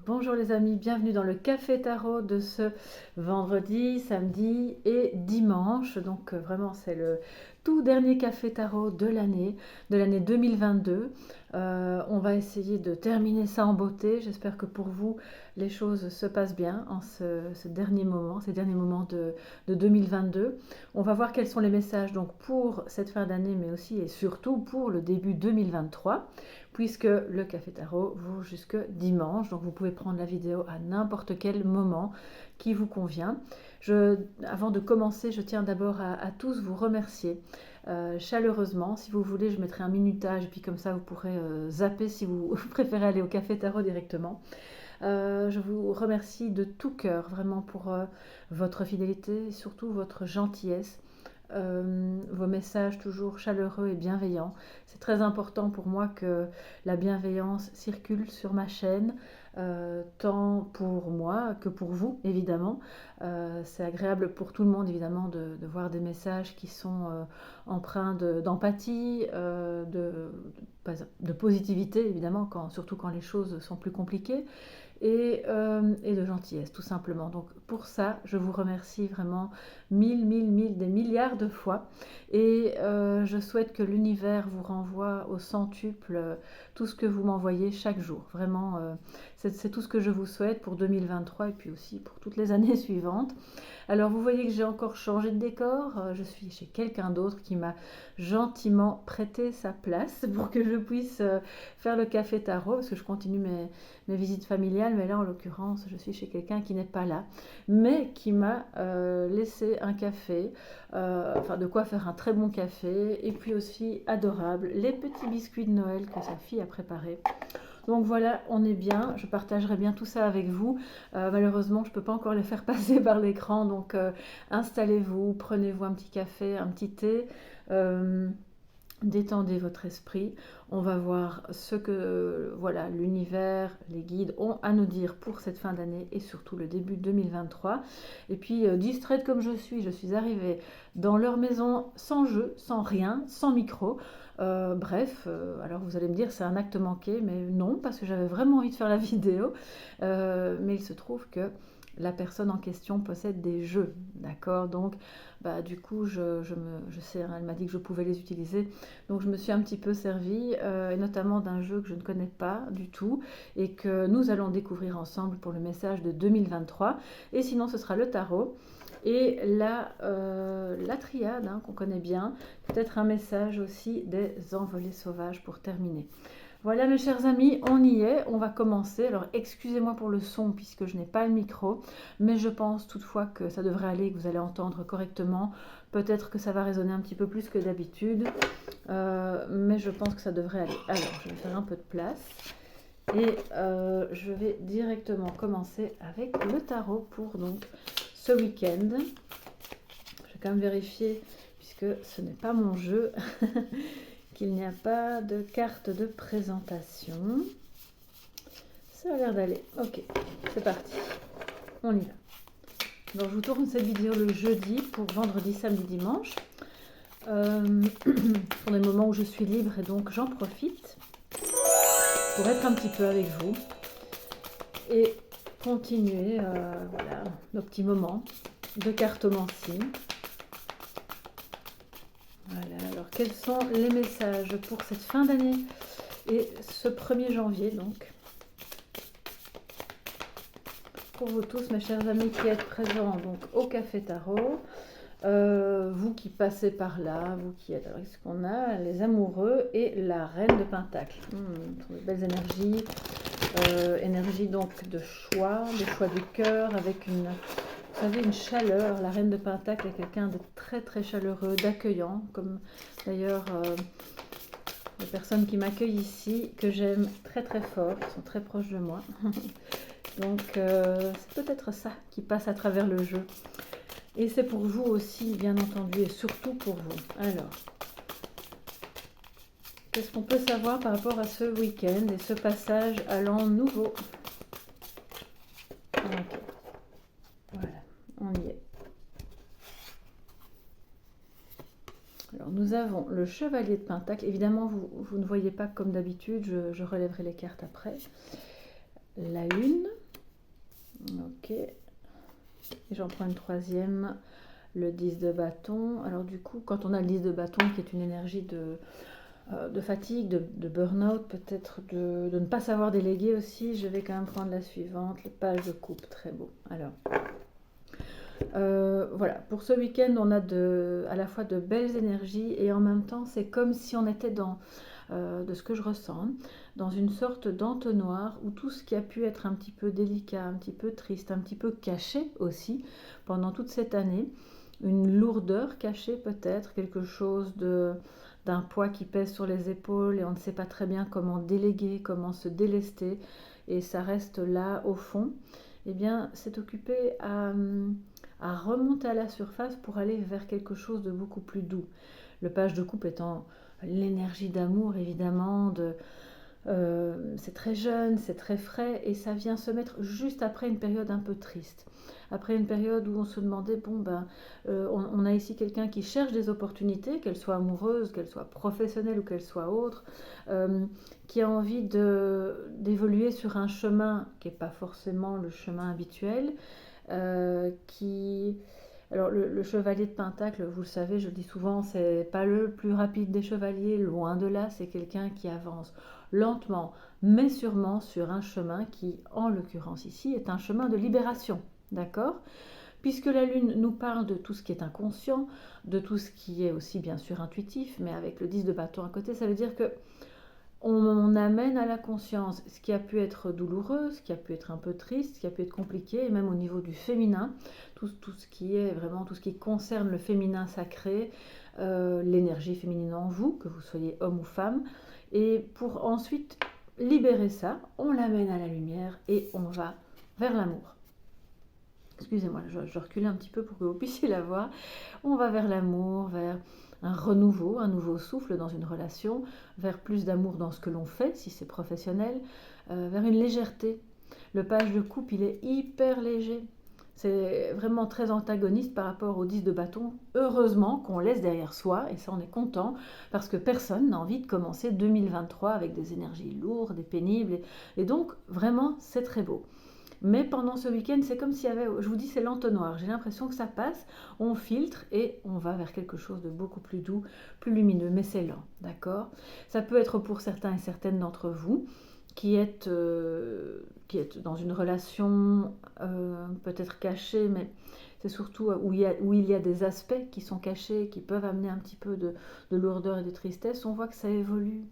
Bonjour les amis, bienvenue dans le Café Tarot de ce vendredi, samedi et dimanche. Donc vraiment c'est le tout dernier Café Tarot de l'année 2022. On va essayer de terminer ça en beauté. J'espère que pour vous les choses se passent bien en ce dernier moment, ces derniers moments de 2022. On va voir quels sont les messages donc pour cette fin d'année mais aussi et surtout pour le début 2023. Puisque le Café Tarot vaut jusque dimanche, donc vous pouvez prendre la vidéo à n'importe quel moment qui vous convient. Avant de commencer, je tiens d'abord à tous vous remercier chaleureusement. Si vous voulez, je mettrai un minutage et puis comme ça vous pourrez zapper si vous préférez aller au Café Tarot directement. Je vous remercie de tout cœur vraiment pour votre fidélité et surtout votre gentillesse. Vos messages toujours chaleureux et bienveillants. C'est très important pour moi que la bienveillance circule sur ma chaîne, tant pour moi que pour vous, évidemment. C'est agréable pour tout le monde, évidemment, de voir des messages qui sont empreints d'empathie, de positivité, évidemment, surtout quand les choses sont plus compliquées et de gentillesse, tout simplement. Donc pour ça, je vous remercie vraiment des milliards de fois. Et je souhaite que l'univers vous renvoie au centuple tout ce que vous m'envoyez chaque jour. Vraiment, c'est tout ce que je vous souhaite pour 2023 et puis aussi pour toutes les années suivantes. Alors vous voyez que j'ai encore changé de décor, je suis chez quelqu'un d'autre qui m'a gentiment prêté sa place pour que je puisse faire le café tarot, parce que je continue mes visites familiales, mais là en l'occurrence je suis chez quelqu'un qui n'est pas là, mais qui m'a laissé un café, enfin de quoi faire un très bon café, et puis aussi adorable, les petits biscuits de Noël que sa fille a préparés. Donc voilà, on est bien, je partagerai bien tout ça avec vous. Malheureusement, je ne peux pas encore les faire passer par l'écran, donc installez-vous, prenez-vous un petit café, un petit thé. Détendez votre esprit. On va voir ce que voilà, l'univers, les guides ont à nous dire pour cette fin d'année et surtout le début 2023. Et puis, distraite comme je suis arrivée dans leur maison sans jeu, sans rien, sans micro. Alors vous allez me dire c'est un acte manqué, mais non, parce que j'avais vraiment envie de faire la vidéo. Mais il se trouve que la personne en question possède des jeux, d'accord? Donc, du coup, je sais, hein, elle m'a dit que je pouvais les utiliser, donc je me suis un petit peu servie, et notamment d'un jeu que je ne connais pas du tout et que nous allons découvrir ensemble pour le message de 2023. Et sinon, ce sera le tarot et la triade hein, qu'on connaît bien, peut-être un message aussi des envolées sauvages pour terminer. Voilà mes chers amis, on y est, on va commencer. Alors excusez-moi pour le son puisque je n'ai pas le micro, mais je pense toutefois que ça devrait aller, que vous allez entendre correctement. Peut-être que ça va résonner un petit peu plus que d'habitude, mais je pense que ça devrait aller. Alors je vais faire un peu de place et je vais directement commencer avec le tarot pour donc ce week-end. Je vais quand même vérifier puisque ce n'est pas mon jeu. Qu'il n'y a pas de carte de présentation. Ça a l'air d'aller. Ok, c'est parti. On y va. Donc je vous tourne cette vidéo le jeudi pour vendredi, samedi, dimanche. Pour des moments où je suis libre et donc j'en profite pour être un petit peu avec vous et continuer voilà, nos petits moments de cartomancie. Voilà, alors quels sont les messages pour cette fin d'année et ce 1er janvier donc pour vous tous mes chers amis qui êtes présents donc au Café Tarot, vous qui passez par là, vous qui êtes, alors qu'est-ce qu'on a, les amoureux et la reine de Pentacle, de belles énergies, énergie donc de choix du cœur avec une... Vous savez, une chaleur, la reine de Pentacle est quelqu'un de très très chaleureux, d'accueillant, comme d'ailleurs les personnes qui m'accueillent ici, que j'aime très très fort, qui sont très proches de moi. Donc c'est peut-être ça qui passe à travers le jeu. Et c'est pour vous aussi, bien entendu, et surtout pour vous. Alors, qu'est-ce qu'on peut savoir par rapport à ce week-end et ce passage à l'an nouveau? Ok. Voilà, on y est. Alors nous avons le chevalier de Pentacle. Évidemment, vous ne voyez pas comme d'habitude, je relèverai les cartes après. la lune. Ok. Et j'en prends une troisième, le 10 de bâton. Alors du coup, quand on a le 10 de bâton, qui est une énergie de fatigue, de burn-out, peut-être de ne pas savoir déléguer aussi, je vais quand même prendre la suivante, le page de coupe, très beau. Alors, voilà, pour ce week-end, on a à la fois de belles énergies et en même temps, c'est comme si on était de ce que je ressens, dans une sorte d'entonnoir où tout ce qui a pu être un petit peu délicat, un petit peu triste, un petit peu caché aussi pendant toute cette année, une lourdeur cachée peut-être, quelque chose d'un poids qui pèse sur les épaules et on ne sait pas très bien comment déléguer, comment se délester et ça reste là au fond, eh bien c'est occupé à remonter à la surface pour aller vers quelque chose de beaucoup plus doux. Le page de coupe étant l'énergie d'amour évidemment, c'est très jeune, c'est très frais et ça vient se mettre juste après une période un peu triste. Après une période où on se demandait, bon ben, on a ici quelqu'un qui cherche des opportunités, qu'elle soit amoureuse, qu'elle soit professionnelle ou qu'elle soit autre, qui a envie d'évoluer sur un chemin qui n'est pas forcément le chemin habituel, qui... Alors le chevalier de Pentacle, vous le savez, je le dis souvent, c'est pas le plus rapide des chevaliers, loin de là, c'est quelqu'un qui avance lentement, mais sûrement sur un chemin qui, en l'occurrence ici, est un chemin de libération, d'accord? Puisque la Lune nous parle de tout ce qui est inconscient, de tout ce qui est aussi bien sûr intuitif, mais avec le 10 de bâton à côté, ça veut dire que on amène à la conscience ce qui a pu être douloureux, ce qui a pu être un peu triste, ce qui a pu être compliqué, et même au niveau du féminin, tout ce qui est vraiment tout ce qui concerne le féminin sacré, l'énergie féminine en vous, que vous soyez homme ou femme, et pour ensuite libérer ça, on l'amène à la lumière et on va vers l'amour. Excusez-moi, je recule un petit peu pour que vous puissiez la voir. On va vers l'amour, vers un renouveau, un nouveau souffle dans une relation, vers plus d'amour dans ce que l'on fait, si c'est professionnel, vers une légèreté. Le page de coupe, il est hyper léger. C'est vraiment très antagoniste par rapport au 10 de bâton. Heureusement qu'on laisse derrière soi, et ça on est content, parce que personne n'a envie de commencer 2023 avec des énergies lourdes et pénibles. Et donc, vraiment, c'est très beau. Mais pendant ce week-end, c'est comme s'il y avait, je vous dis, c'est l'entonnoir. J'ai l'impression que ça passe, on filtre et on va vers quelque chose de beaucoup plus doux, plus lumineux, mais c'est lent, d'accord? Ça peut être pour certains et certaines d'entre vous qui êtes dans une relation peut-être cachée, mais c'est surtout où il y a des aspects qui sont cachés, qui peuvent amener un petit peu de lourdeur et de tristesse. On voit que ça évolue.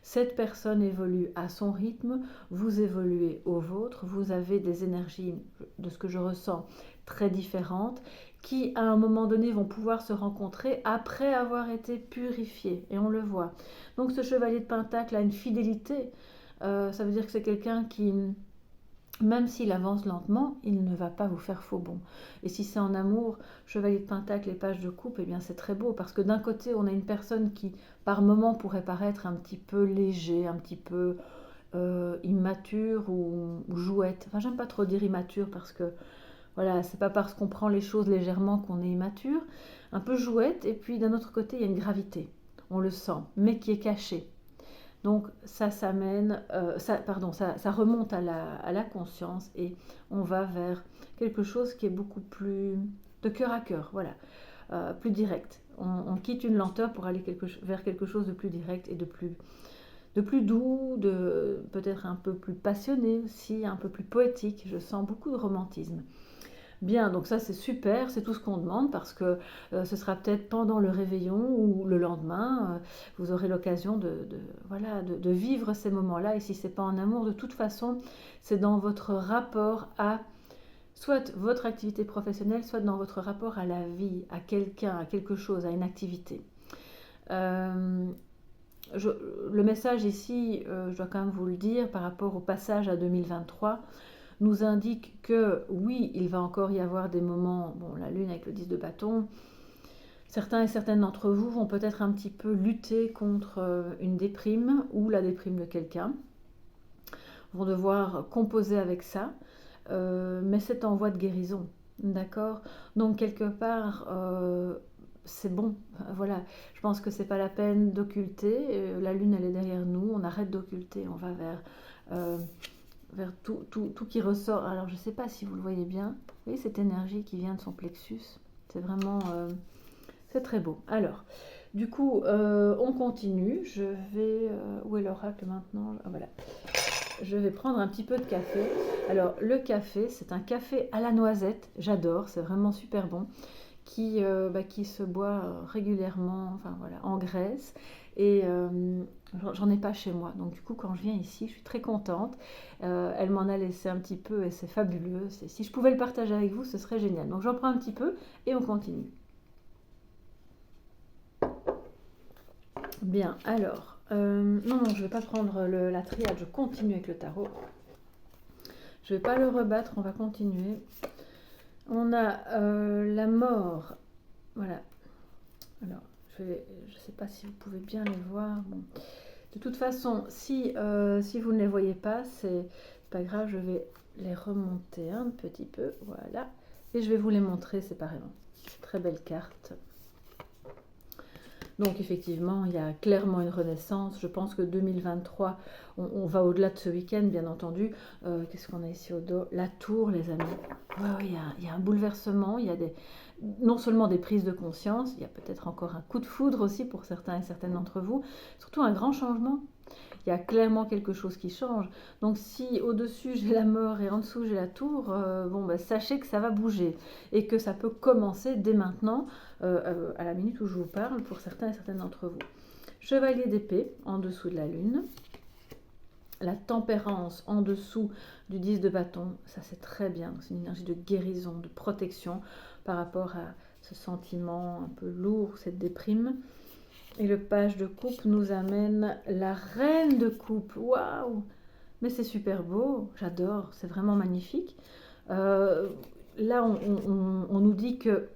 Cette personne évolue à son rythme, vous évoluez au vôtre, vous avez des énergies, de ce que je ressens, très différentes, qui à un moment donné vont pouvoir se rencontrer après avoir été purifiées, et on le voit. Donc ce chevalier de Pentacle a une fidélité, ça veut dire que c'est quelqu'un qui, même s'il avance lentement, il ne va pas vous faire faux bond. Et si c'est en amour, chevalier de Pentacle et page de coupe, eh bien c'est très beau, parce que d'un côté, on a une personne qui, par moment, pourrait paraître un petit peu léger, un petit peu immature ou jouette. Enfin, j'aime pas trop dire immature, parce que, voilà, c'est pas parce qu'on prend les choses légèrement qu'on est immature. Un peu jouette, et puis d'un autre côté, il y a une gravité. On le sent, mais qui est cachée. Donc ça s'amène, ça remonte à la conscience et on va vers quelque chose qui est beaucoup plus de cœur à cœur, voilà, plus direct. On quitte une lenteur pour aller vers quelque chose de plus direct et de plus doux, peut-être un peu plus passionné aussi, un peu plus poétique. Je sens beaucoup de romantisme. Bien, donc ça c'est super, c'est tout ce qu'on demande parce que ce sera peut-être pendant le réveillon ou le lendemain, vous aurez l'occasion voilà, de vivre ces moments-là. Et si c'est pas en amour, de toute façon, c'est dans votre rapport à soit votre activité professionnelle, soit dans votre rapport à la vie, à quelqu'un, à quelque chose, à une activité. Euh, le message ici, je dois quand même vous le dire, par rapport au passage à 2023, nous indique que oui, il va encore y avoir des moments, bon, la lune avec le 10 de bâton, certains et certaines d'entre vous vont peut-être un petit peu lutter contre une déprime ou la déprime de quelqu'un, vont devoir composer avec ça, mais c'est en voie de guérison, d'accord? Donc quelque part, c'est bon, voilà, je pense que c'est pas la peine d'occulter, la lune elle est derrière nous, on arrête d'occulter, on va vers vers tout qui ressort. Alors je ne sais pas si vous le voyez bien. Vous voyez cette énergie qui vient de son plexus. C'est vraiment... c'est très beau. Alors, du coup, on continue. Je vais... où est l'oracle maintenant? Ah, voilà. Je vais prendre un petit peu de café. Alors, le café, c'est un café à la noisette. J'adore, c'est vraiment super bon. Qui se boit régulièrement, enfin voilà, en Grèce. Et j'en ai pas chez moi. Donc du coup, quand je viens ici, je suis très contente. Elle m'en a laissé un petit peu et c'est fabuleux. Si je pouvais le partager avec vous, ce serait génial. Donc j'en prends un petit peu et on continue. Bien, alors, non, je ne vais pas prendre la triade, je continue avec le tarot. Je ne vais pas le rebattre, on va continuer. On a la mort, voilà. Alors, je ne sais pas si vous pouvez bien les voir. Bon. De toute façon, si vous ne les voyez pas, c'est pas grave, je vais les remonter un petit peu, voilà. Et je vais vous les montrer séparément. Très belle carte. Donc effectivement, il y a clairement une renaissance. Je pense que 2023, on va au-delà de ce week-end, bien entendu. Qu'est-ce qu'on a ici au dos? La tour, les amis. Ouais, il y a un bouleversement, il y a non seulement des prises de conscience, il y a peut-être encore un coup de foudre aussi pour certains et certaines d'entre vous, surtout un grand changement. Il y a clairement quelque chose qui change. Donc si au-dessus j'ai la mort et en dessous j'ai la tour, sachez que ça va bouger et que ça peut commencer dès maintenant, à la minute où je vous parle, pour certains et certaines d'entre vous. Chevalier d'épée en dessous de la lune. La tempérance en dessous du 10 de bâton, ça c'est très bien. C'est une énergie de guérison, de protection par rapport à ce sentiment un peu lourd, cette déprime. Et le page de coupe nous amène la reine de coupe. Waouh! Mais c'est super beau, j'adore, c'est vraiment magnifique. Là, on nous dit que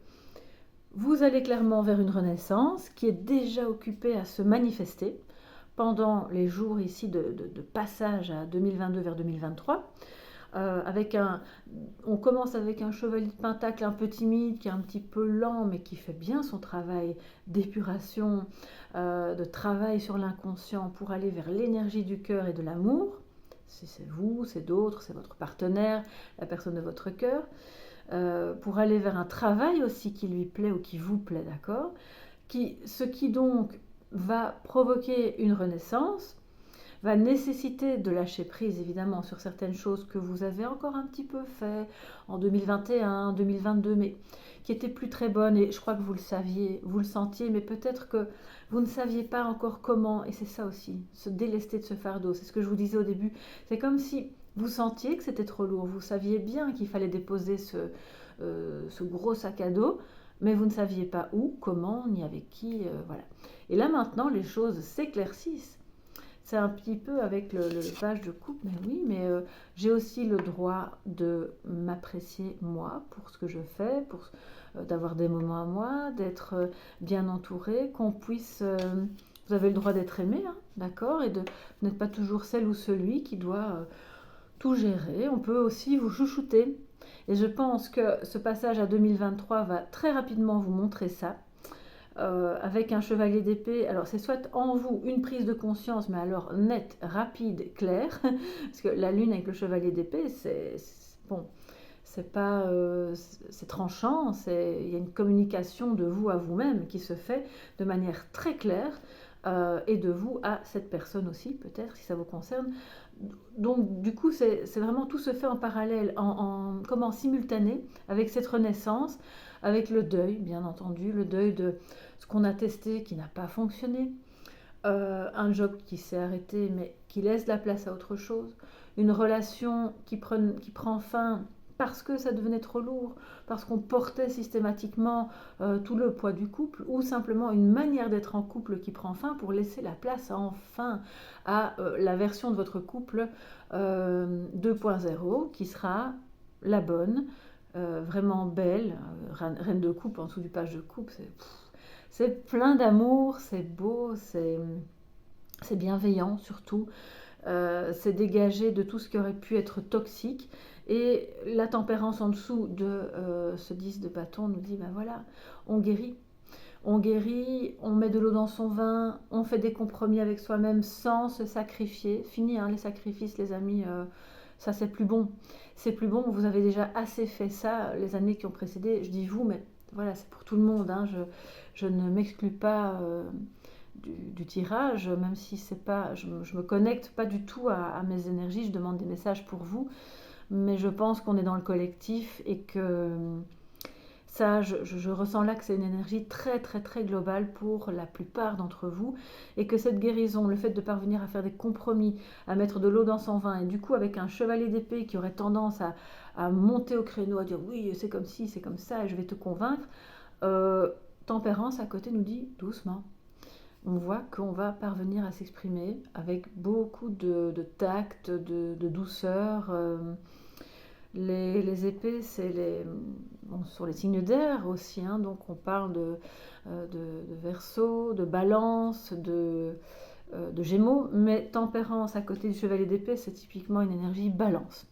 vous allez clairement vers une renaissance qui est déjà occupée à se manifester pendant les jours ici de passage à 2022 vers 2023. On commence avec un chevalier de pentacle un peu timide, qui est un petit peu lent, mais qui fait bien son travail d'épuration, de travail sur l'inconscient pour aller vers l'énergie du cœur et de l'amour. Si c'est vous, c'est d'autres, c'est votre partenaire, la personne de votre cœur. Pour aller vers un travail aussi qui lui plaît ou qui vous plaît, d'accord? Ce qui donc va provoquer une renaissance, va nécessiter de lâcher prise évidemment sur certaines choses que vous avez encore un petit peu fait en 2021, 2022, mais qui étaient plus très bonnes, et je crois que vous le saviez, vous le sentiez, mais peut-être que vous ne saviez pas encore comment, et c'est ça aussi, se délester de ce fardeau, c'est ce que je vous disais au début, c'est comme si vous sentiez que c'était trop lourd, vous saviez bien qu'il fallait déposer ce gros sac à dos, mais vous ne saviez pas où, comment, ni avec qui, voilà. Et là maintenant, les choses s'éclaircissent. C'est un petit peu avec le page de coupe, mais oui, mais j'ai aussi le droit de m'apprécier moi pour ce que je fais, pour d'avoir des moments à moi, d'être bien entourée, qu'on puisse... vous avez le droit d'être aimé, hein, d'accord? Et de n'être pas toujours celle ou celui qui doit tout gérer. On peut aussi vous chouchouter. Et je pense que ce passage à 2023 va très rapidement vous montrer ça. Avec un chevalier d'épée, alors c'est soit en vous une prise de conscience, mais alors nette, rapide, claire, parce que la lune avec le chevalier d'épée, c'est pas, c'est tranchant, il y a une communication de vous à vous-même qui se fait de manière très claire, et de vous à cette personne aussi, peut-être, si ça vous concerne. Donc du coup, c'est vraiment tout se fait en parallèle, comme en simultané, avec cette renaissance, avec le deuil, bien entendu, le deuil de ce qu'on a testé qui n'a pas fonctionné, un job qui s'est arrêté mais qui laisse la place à autre chose, une relation qui prend fin parce que ça devenait trop lourd, parce qu'on portait systématiquement tout le poids du couple, ou simplement une manière d'être en couple qui prend fin pour laisser la place enfin à la version de votre couple 2.0 qui sera la bonne, vraiment belle, reine de coupe en dessous du page de coupe, c'est plein d'amour, c'est beau, c'est bienveillant surtout, c'est dégagé de tout ce qui aurait pu être toxique. Et la tempérance en dessous de ce 10 de bâton nous dit, ben voilà, on guérit. On guérit, on met de l'eau dans son vin, on fait des compromis avec soi-même sans se sacrifier. Fini hein, les sacrifices, les amis, ça c'est plus bon. C'est plus bon, vous avez déjà assez fait ça les années qui ont précédé. Je dis vous, mais voilà, c'est pour tout le monde, hein. Je ne m'exclus pas du tirage, même si c'est pas, je me connecte pas du tout à mes énergies, je demande des messages pour vous, mais je pense qu'on est dans le collectif et que ça, je ressens là que c'est une énergie très très très globale pour la plupart d'entre vous et que cette guérison, le fait de parvenir à faire des compromis, à mettre de l'eau dans son vin et du coup avec un chevalier d'épée qui aurait tendance à monter au créneau, à dire oui c'est comme ci, c'est comme ça et je vais te convaincre, euh, Tempérance à côté nous dit doucement. On voit qu'on va parvenir à s'exprimer avec beaucoup de tact, de douceur. Les épées, c'est bon, sur les signes d'air aussi, hein, donc on parle de Verseau, de Balance, de Gémeaux, mais Tempérance à côté du chevalier d'épée, c'est typiquement une énergie Balance.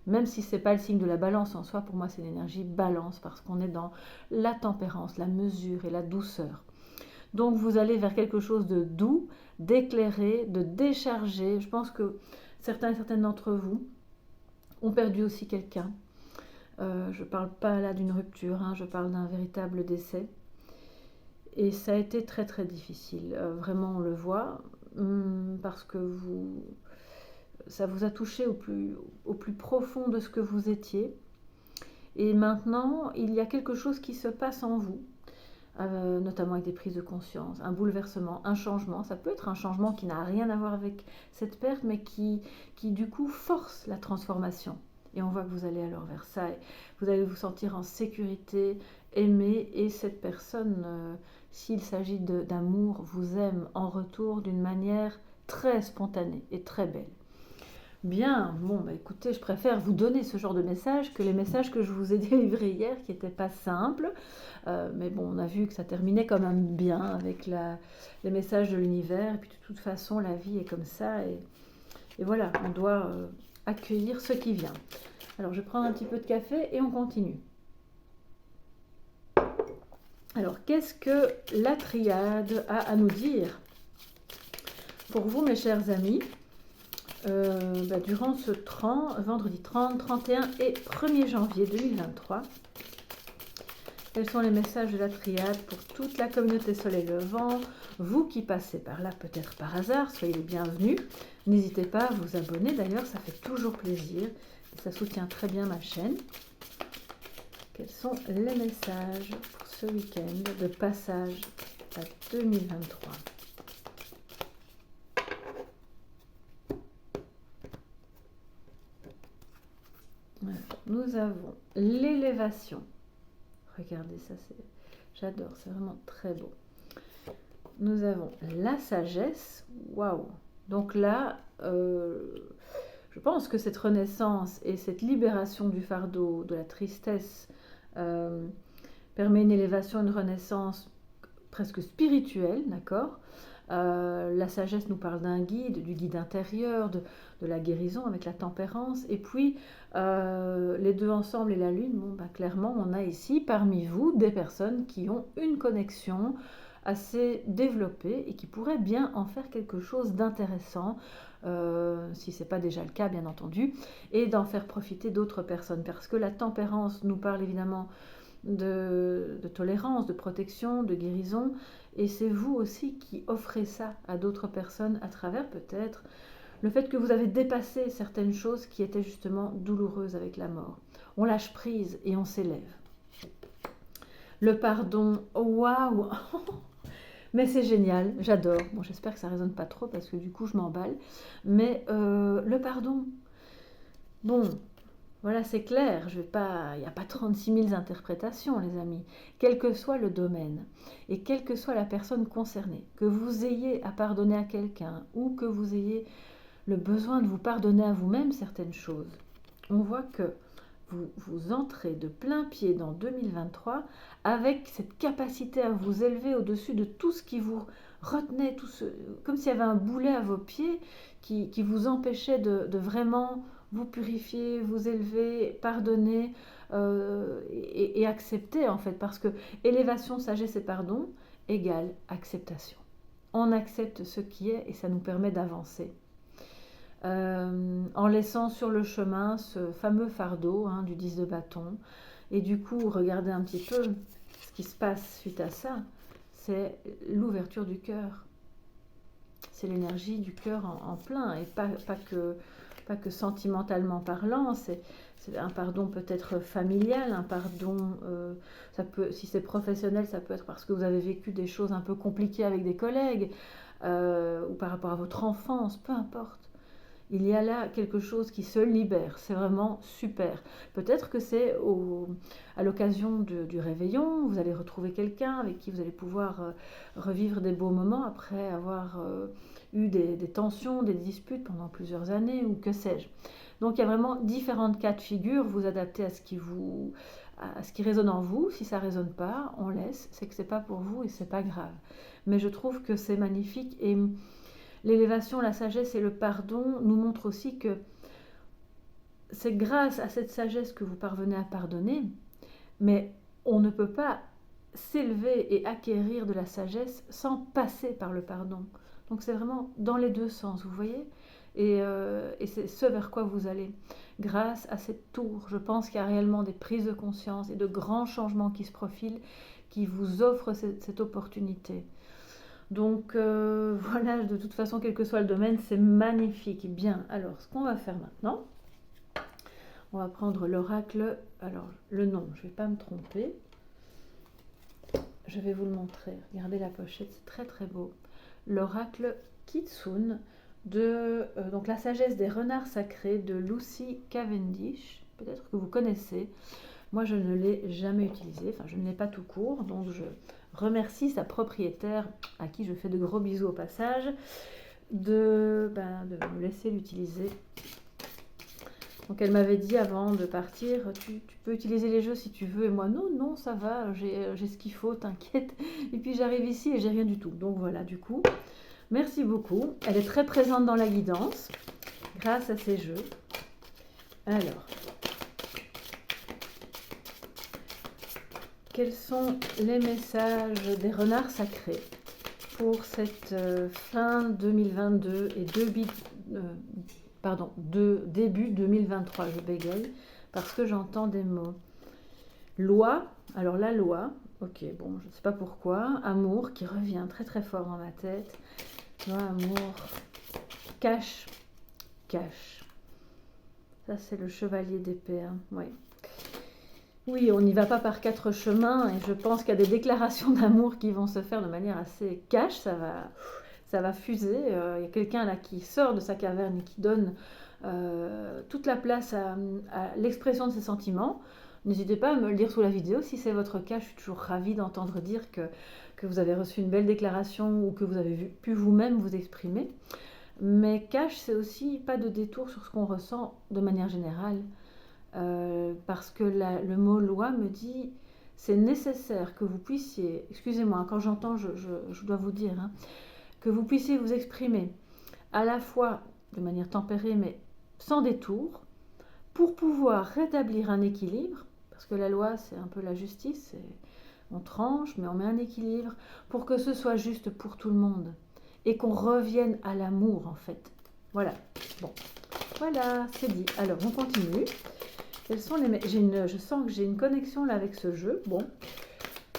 Même si ce n'est pas le signe de la balance en soi, pour moi c'est l'énergie balance parce qu'on est dans la tempérance, la mesure et la douceur. Donc vous allez vers quelque chose de doux, d'éclairé, de déchargé. Je pense que certains et certaines d'entre vous ont perdu aussi quelqu'un. Je ne parle pas là d'une rupture, hein, je parle d'un véritable décès. Et ça a été très très difficile. Vraiment on le voit parce que ça vous a touché au plus profond de ce que vous étiez. Et maintenant, il y a quelque chose qui se passe en vous, notamment avec des prises de conscience, un bouleversement, un changement. Ça peut être un changement qui n'a rien à voir avec cette perte, mais qui du coup force la transformation. Et on voit que vous allez alors vers ça. Et vous allez vous sentir en sécurité, aimé, et cette personne, s'il s'agit d'amour, vous aime en retour d'une manière très spontanée et très belle. Bien, bon, bah écoutez, je préfère vous donner ce genre de message que les messages que je vous ai délivrés hier, qui n'étaient pas simples. Mais bon, on a vu que ça terminait quand même bien avec les messages de l'univers. Et puis de toute façon, la vie est comme ça. Et voilà, on doit accueillir ce qui vient. Alors, je vais prendre un petit peu de café et on continue. Alors, qu'est-ce que la triade a à nous dire pour vous, mes chers amis? Durant ce vendredi 30, 31 et 1er janvier 2023. Quels sont les messages de la triade pour toute la communauté Soleil Levant? Vous qui passez par là peut-être par hasard, soyez les bienvenus. N'hésitez pas à vous abonner, d'ailleurs ça fait toujours plaisir et ça soutient très bien ma chaîne. Quels sont les messages pour ce week-end de passage à 2023? Nous avons l'élévation. Regardez ça, j'adore, c'est vraiment très beau. Nous avons la sagesse. Waouh! Donc là, je pense que cette renaissance et cette libération du fardeau, de la tristesse, permet une élévation, une renaissance presque spirituelle, d'accord? La sagesse nous parle d'un guide, du guide intérieur, de la guérison avec la tempérance. Et puis, les deux ensemble et la lune, bon, clairement, on a ici parmi vous des personnes qui ont une connexion assez développée et qui pourraient bien en faire quelque chose d'intéressant, si ce n'est pas déjà le cas, bien entendu, et d'en faire profiter d'autres personnes. Parce que la tempérance nous parle évidemment de tolérance, de protection, de guérison, et c'est vous aussi qui offrez ça à d'autres personnes à travers peut-être le fait que vous avez dépassé certaines choses qui étaient justement douloureuses avec la mort. On lâche prise et on s'élève. Le pardon, waouh! Mais c'est génial, j'adore. Bon, j'espère que ça ne résonne pas trop parce que du coup je m'emballe. Mais le pardon, bon, voilà, c'est clair, il n'y a pas 36 000 interprétations, les amis. Quel que soit le domaine et quelle que soit la personne concernée, que vous ayez à pardonner à quelqu'un ou que vous ayez le besoin de vous pardonner à vous-même certaines choses, on voit que vous entrez de plein pied dans 2023 avec cette capacité à vous élever au-dessus de tout ce qui vous retenait, comme s'il y avait un boulet à vos pieds qui vous empêchait de vraiment vous purifier, vous élever, pardonner et accepter en fait, parce que élévation, sagesse et pardon égale acceptation. On accepte ce qui est et ça nous permet d'avancer. en laissant sur le chemin ce fameux fardeau hein, du 10 de bâton. Et du coup, regardez un petit peu ce qui se passe suite à ça, c'est l'ouverture du cœur. C'est l'énergie du cœur en plein, et pas que sentimentalement parlant, c'est un pardon peut-être familial, un pardon, ça peut, si c'est professionnel, ça peut être parce que vous avez vécu des choses un peu compliquées avec des collègues, ou par rapport à votre enfance, peu importe. Il y a là quelque chose qui se libère, c'est vraiment super. Peut-être que c'est à l'occasion du réveillon, vous allez retrouver quelqu'un avec qui vous allez pouvoir revivre des beaux moments après avoir eu des tensions, des disputes pendant plusieurs années ou que sais-je. Donc il y a vraiment différents cas de figure, vous adaptez à ce qui résonne en vous. Si ça ne résonne pas, on laisse, c'est que ce n'est pas pour vous et ce n'est pas grave. Mais je trouve que c'est magnifique et l'élévation, la sagesse et le pardon nous montrent aussi que c'est grâce à cette sagesse que vous parvenez à pardonner, mais on ne peut pas s'élever et acquérir de la sagesse sans passer par le pardon. Donc c'est vraiment dans les deux sens, vous voyez, et c'est ce vers quoi vous allez. Grâce à cette tour, je pense qu'il y a réellement des prises de conscience et de grands changements qui se profilent, qui vous offrent cette opportunité. Donc voilà, de toute façon, quel que soit le domaine, c'est magnifique. Bien, alors ce qu'on va faire maintenant, on va prendre l'oracle, alors le nom, je ne vais pas me tromper, je vais vous le montrer, regardez la pochette, c'est très très beau. L'oracle Kitsune, donc la sagesse des renards sacrés de Lucy Cavendish, peut-être que vous connaissez. Moi, je ne l'ai jamais utilisé, enfin, je ne l'ai pas tout court, donc je remercie sa propriétaire, à qui je fais de gros bisous au passage, de me laisser l'utiliser. Donc, elle m'avait dit avant de partir, tu peux utiliser les jeux si tu veux, et moi, non, ça va, j'ai ce qu'il faut, t'inquiète. Et puis, j'arrive ici et j'ai rien du tout. Donc, voilà, du coup, merci beaucoup. Elle est très présente dans la guidance, grâce à ces jeux. Alors... quels sont les messages des renards sacrés pour cette fin 2022 et début 2023? Je bégaye parce que j'entends des mots. Loi, alors la loi, ok, bon, je ne sais pas pourquoi. Amour qui revient très très fort dans ma tête. Loi, amour, cache. Ça, c'est le chevalier d'épée, hein. Oui. Oui, on n'y va pas par quatre chemins et je pense qu'il y a des déclarations d'amour qui vont se faire de manière assez cash, ça va fuser. Il y a quelqu'un là qui sort de sa caverne et qui donne toute la place à l'expression de ses sentiments. N'hésitez pas à me le dire sous la vidéo si c'est votre cas, je suis toujours ravie d'entendre dire que vous avez reçu une belle déclaration ou que vous avez pu vous-même vous exprimer. Mais cash, c'est aussi pas de détour sur ce qu'on ressent de manière générale. Parce que le mot loi me dit c'est nécessaire que vous puissiez, excusez-moi, quand j'entends, je dois vous dire, hein, que vous puissiez vous exprimer à la fois de manière tempérée mais sans détour pour pouvoir rétablir un équilibre, parce que la loi c'est un peu la justice, on tranche mais on met un équilibre pour que ce soit juste pour tout le monde et qu'on revienne à l'amour en fait. Voilà, bon, voilà, c'est dit. Alors on continue. Quels sont je sens que j'ai une connexion là avec ce jeu. Bon,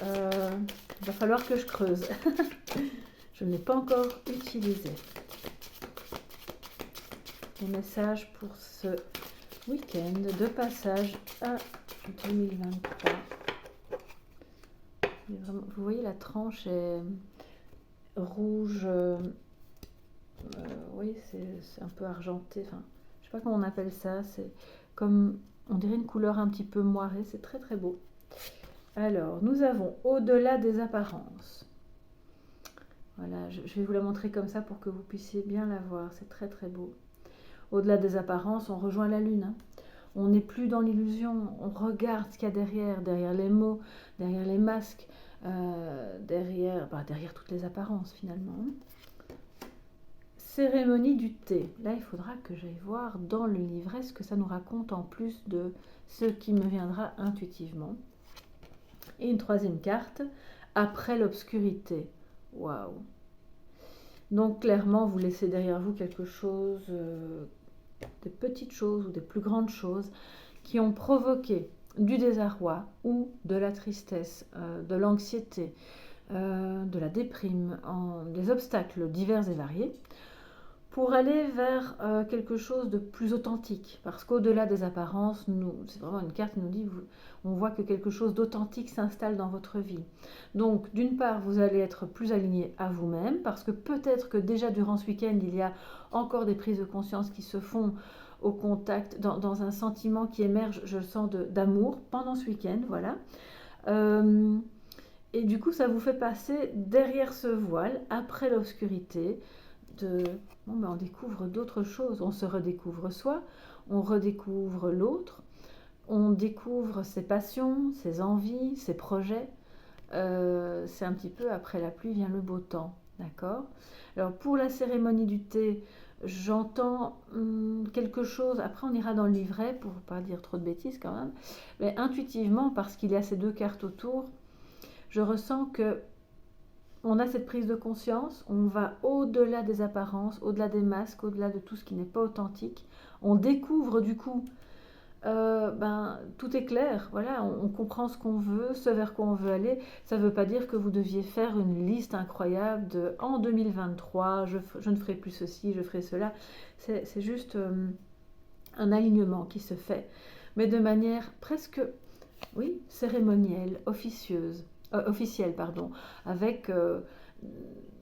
il va falloir que je creuse. Je ne l'ai pas encore utilisé. Les messages pour ce week-end de passage à 2023. Vraiment, vous voyez, la tranche est rouge. Oui, c'est un peu argenté. Enfin, je ne sais pas comment on appelle ça. C'est comme... on dirait une couleur un petit peu moirée, c'est très très beau. Alors, nous avons au-delà des apparences. Voilà, je vais vous la montrer comme ça pour que vous puissiez bien la voir, c'est très très beau. Au-delà des apparences, on rejoint la lune. Hein. On n'est plus dans l'illusion, on regarde ce qu'il y a derrière les mots, derrière les masques, derrière toutes les apparences finalement. Cérémonie du thé. Là, il faudra que j'aille voir dans le livret ce que ça nous raconte en plus de ce qui me viendra intuitivement. Et une troisième carte, après l'obscurité. Waouh! Donc clairement, vous laissez derrière vous quelque chose, des petites choses ou des plus grandes choses qui ont provoqué du désarroi ou de la tristesse, de l'anxiété, de la déprime, des obstacles divers et variés, pour aller vers quelque chose de plus authentique. Parce qu'au-delà des apparences, c'est vraiment une carte qui nous dit, on voit que quelque chose d'authentique s'installe dans votre vie. Donc, d'une part, vous allez être plus aligné à vous-même, parce que peut-être que déjà durant ce week-end, il y a encore des prises de conscience qui se font au contact, dans un sentiment qui émerge, je le sens, d'amour pendant ce week-end, voilà. Et du coup, ça vous fait passer derrière ce voile, après l'obscurité, on découvre d'autres choses, on se redécouvre soi, on redécouvre l'autre, on découvre ses passions, ses envies, ses projets. C'est un petit peu après la pluie vient le beau temps, d'accord? Alors pour la cérémonie du thé, j'entends quelque chose, après on ira dans le livret pour ne pas dire trop de bêtises quand même, mais intuitivement, parce qu'il y a ces deux cartes autour, je ressens que on a cette prise de conscience, on va au-delà des apparences, au-delà des masques, au-delà de tout ce qui n'est pas authentique. On découvre du coup, tout est clair, voilà, on comprend ce qu'on veut, ce vers quoi on veut aller. Ça ne veut pas dire que vous deviez faire une liste incroyable de en 2023, je ne ferai plus ceci, je ferai cela. C'est juste un alignement qui se fait, mais de manière presque, oui, cérémonielle, officielle, pardon, avec,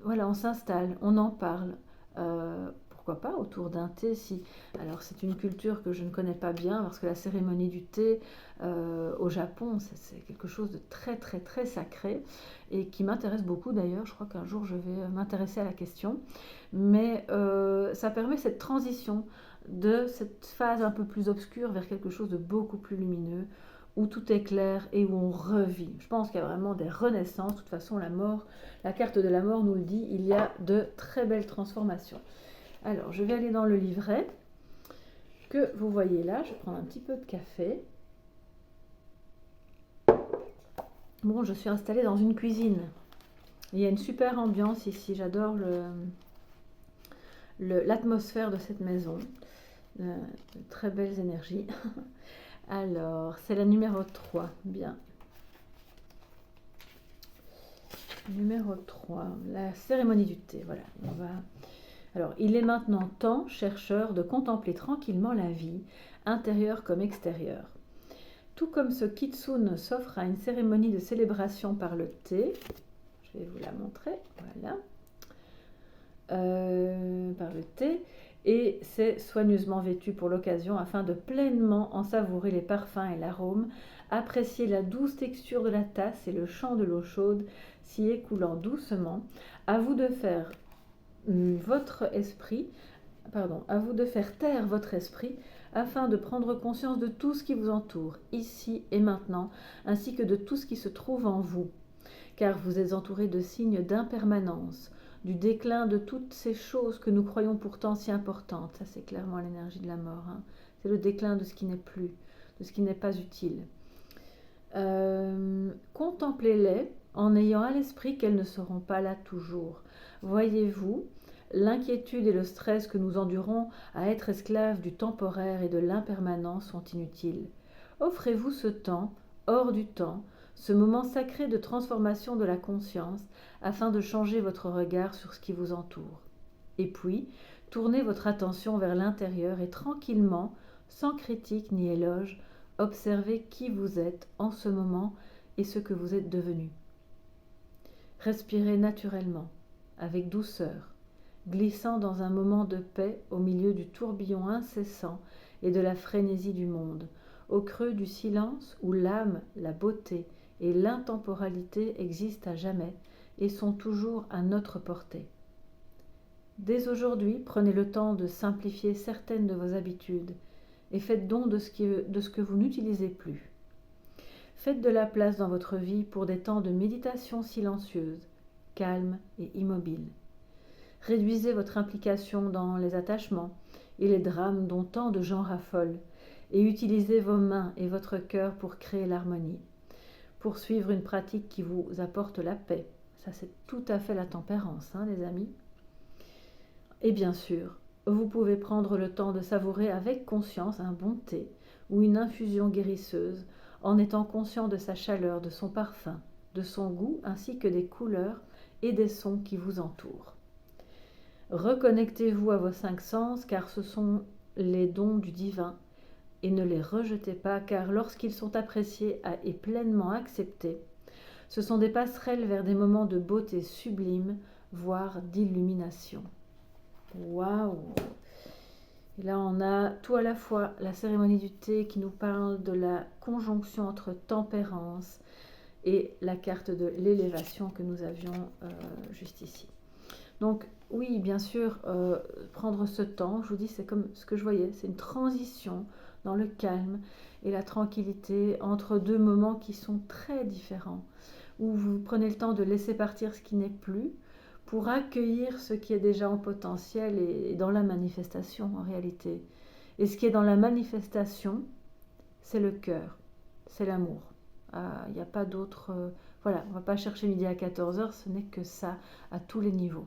voilà, on s'installe, on en parle, pourquoi pas autour d'un thé, si, alors c'est une culture que je ne connais pas bien, parce que la cérémonie du thé au Japon, c'est quelque chose de très très très sacré, et qui m'intéresse beaucoup d'ailleurs, je crois qu'un jour je vais m'intéresser à la question, mais ça permet cette transition de cette phase un peu plus obscure vers quelque chose de beaucoup plus lumineux, où tout est clair et où on revit. Je pense qu'il y a vraiment des renaissances. De toute façon, la mort, la carte de la mort nous le dit, il y a de très belles transformations. Alors, je vais aller dans le livret que vous voyez là. Je vais prendre un petit peu de café. Bon, je suis installée dans une cuisine. Il y a une super ambiance ici. J'adore l'atmosphère de cette maison. De très belles énergies. Alors, c'est la numéro 3. Bien. Numéro 3, la cérémonie du thé. Voilà, Alors, il est maintenant temps, chercheur, de contempler tranquillement la vie, intérieure comme extérieure. Tout comme ce kitsune s'offre à une cérémonie de célébration par le thé, je vais vous la montrer, voilà, par le thé, et c'est soigneusement vêtu pour l'occasion afin de pleinement en savourer les parfums et l'arôme, apprécier la douce texture de la tasse et le chant de l'eau chaude s'y écoulant doucement. À vous de faire à vous de faire taire votre esprit afin de prendre conscience de tout ce qui vous entoure, ici et maintenant, ainsi que de tout ce qui se trouve en vous, car vous êtes entouré de signes d'impermanence, du déclin de toutes ces choses que nous croyons pourtant si importantes. Ça, c'est clairement l'énergie de la mort. Hein. C'est le déclin de ce qui n'est plus, de ce qui n'est pas utile. Contemplez-les en ayant à l'esprit qu'elles ne seront pas là toujours. Voyez-vous, l'inquiétude et le stress que nous endurons à être esclaves du temporaire et de l'impermanence sont inutiles. Offrez-vous ce temps, hors du temps, ce moment sacré de transformation de la conscience, afin de changer votre regard sur ce qui vous entoure. Et puis, tournez votre attention vers l'intérieur et tranquillement, sans critique ni éloge, observez qui vous êtes en ce moment et ce que vous êtes devenu. Respirez naturellement, avec douceur, glissant dans un moment de paix au milieu du tourbillon incessant et de la frénésie du monde, au creux du silence où l'âme, la beauté et l'intemporalité existent à jamais et sont toujours à notre portée. Dès aujourd'hui, prenez le temps de simplifier certaines de vos habitudes et faites don de ce que vous n'utilisez plus. Faites de la place dans votre vie pour des temps de méditation silencieuse, calme et immobile. Réduisez votre implication dans les attachements et les drames dont tant de gens raffolent et utilisez vos mains et votre cœur pour créer l'harmonie. Poursuivre une pratique qui vous apporte la paix. Ça, c'est tout à fait la tempérance, hein, les amis. Et bien sûr, vous pouvez prendre le temps de savourer avec conscience un bon thé ou une infusion guérisseuse en étant conscient de sa chaleur, de son parfum, de son goût ainsi que des couleurs et des sons qui vous entourent. Reconnectez-vous à vos 5 sens car ce sont les dons du divin et ne les rejetez pas car lorsqu'ils sont appréciés et pleinement acceptés, ce sont des passerelles vers des moments de beauté sublime, voire d'illumination. Waouh! Et là, on a tout à la fois la cérémonie du thé qui nous parle de la conjonction entre tempérance et la carte de l'élévation que nous avions juste ici. Donc oui, bien sûr, prendre ce temps, je vous dis, c'est comme ce que je voyais, c'est une transition dans le calme et la tranquillité entre deux moments qui sont très différents, où vous prenez le temps de laisser partir ce qui n'est plus pour accueillir ce qui est déjà en potentiel et dans la manifestation en réalité. Et ce qui est dans la manifestation, c'est le cœur, c'est l'amour. Il n'y a pas d'autre... voilà, on ne va pas chercher midi à 14h, ce n'est que ça à tous les niveaux.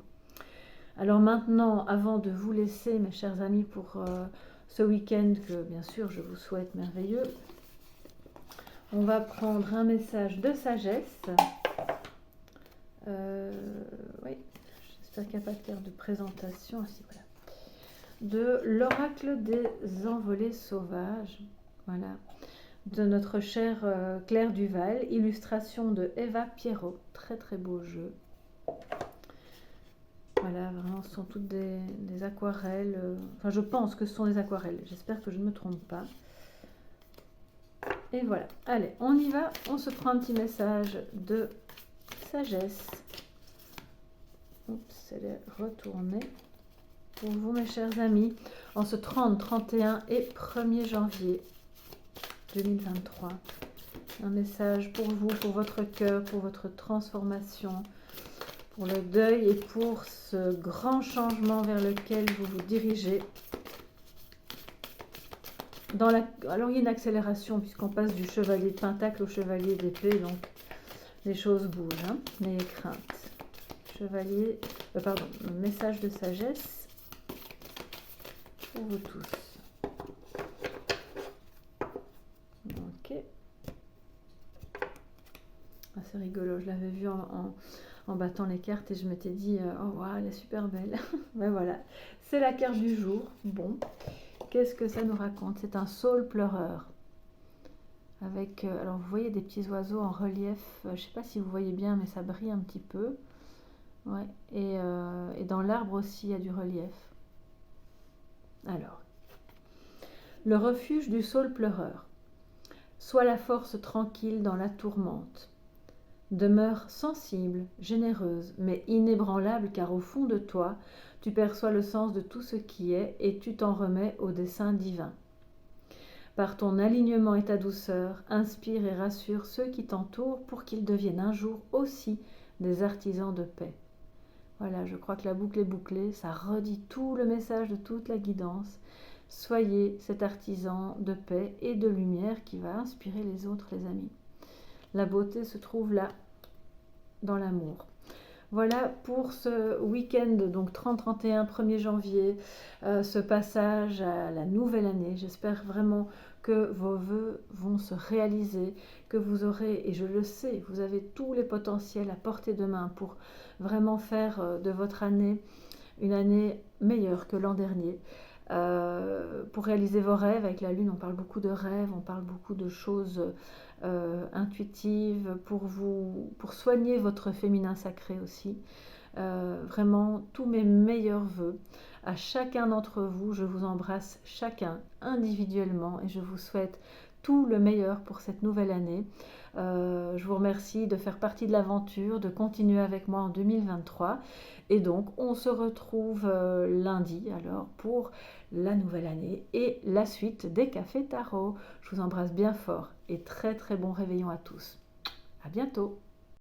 Alors maintenant, avant de vous laisser, mes chers amis, pour ce week-end que bien sûr je vous souhaite merveilleux, on va prendre un message de sagesse. Oui, j'espère qu'il n'y a pas de carte de présentation. Ah, si, voilà. De l'oracle des envolées sauvages. Voilà. De notre chère Claire Duval, illustration de Eva Pierrot. Très très beau jeu. Voilà, vraiment, ce sont toutes des aquarelles. Enfin, je pense que ce sont des aquarelles. J'espère que je ne me trompe pas. Et voilà. Allez, on y va. On se prend un petit message de sagesse. Oups, elle est retournée. Pour vous, mes chers amis, en ce 30, 31 et 1er janvier 2023. Un message pour vous, pour votre cœur, pour votre transformation, pour le deuil et pour ce grand changement vers lequel vous vous dirigez. Alors il y a une accélération puisqu'on passe du chevalier de pentacle au chevalier d'épée, donc les choses bougent, hein, n'ayez crainte. Chevalier, message de sagesse pour vous tous. Ok. Ah, c'est rigolo, je l'avais vu en battant les cartes et je m'étais dit oh wow, elle est super belle. Ben voilà, c'est la carte du jour. Bon, qu'est-ce que ça nous raconte? C'est un saule pleureur avec alors vous voyez des petits oiseaux en relief, je sais pas si vous voyez bien mais ça brille un petit peu, ouais. Et dans l'arbre aussi il y a du relief. Alors, le refuge du saule pleureur. Sois la force tranquille dans la tourmente. Demeure sensible, généreuse, mais inébranlable car au fond de toi, tu perçois le sens de tout ce qui est et tu t'en remets au dessein divin. Par ton alignement et ta douceur, inspire et rassure ceux qui t'entourent pour qu'ils deviennent un jour aussi des artisans de paix. Voilà, je crois que la boucle est bouclée, ça redit tout le message de toute la guidance. Soyez cet artisan de paix et de lumière qui va inspirer les autres, les amis. La beauté se trouve là, dans l'amour. Voilà pour ce week-end, donc 30-31, 1er janvier, ce passage à la nouvelle année. J'espère vraiment que vos vœux vont se réaliser, que vous aurez, et je le sais, vous avez tous les potentiels à portée de main pour vraiment faire de votre année une année meilleure que l'an dernier. Pour réaliser vos rêves, avec la lune on parle beaucoup de rêves, on parle beaucoup de choses intuitives pour soigner votre féminin sacré aussi. Vraiment tous mes meilleurs vœux à chacun d'entre vous. Je vous embrasse chacun individuellement et je vous souhaite tout le meilleur pour cette nouvelle année. Je vous remercie de faire partie de l'aventure, de continuer avec moi en 2023. Et donc, on se retrouve lundi alors pour la nouvelle année et la suite des Cafés Tarot. Je vous embrasse bien fort et très très bon réveillon à tous. À bientôt.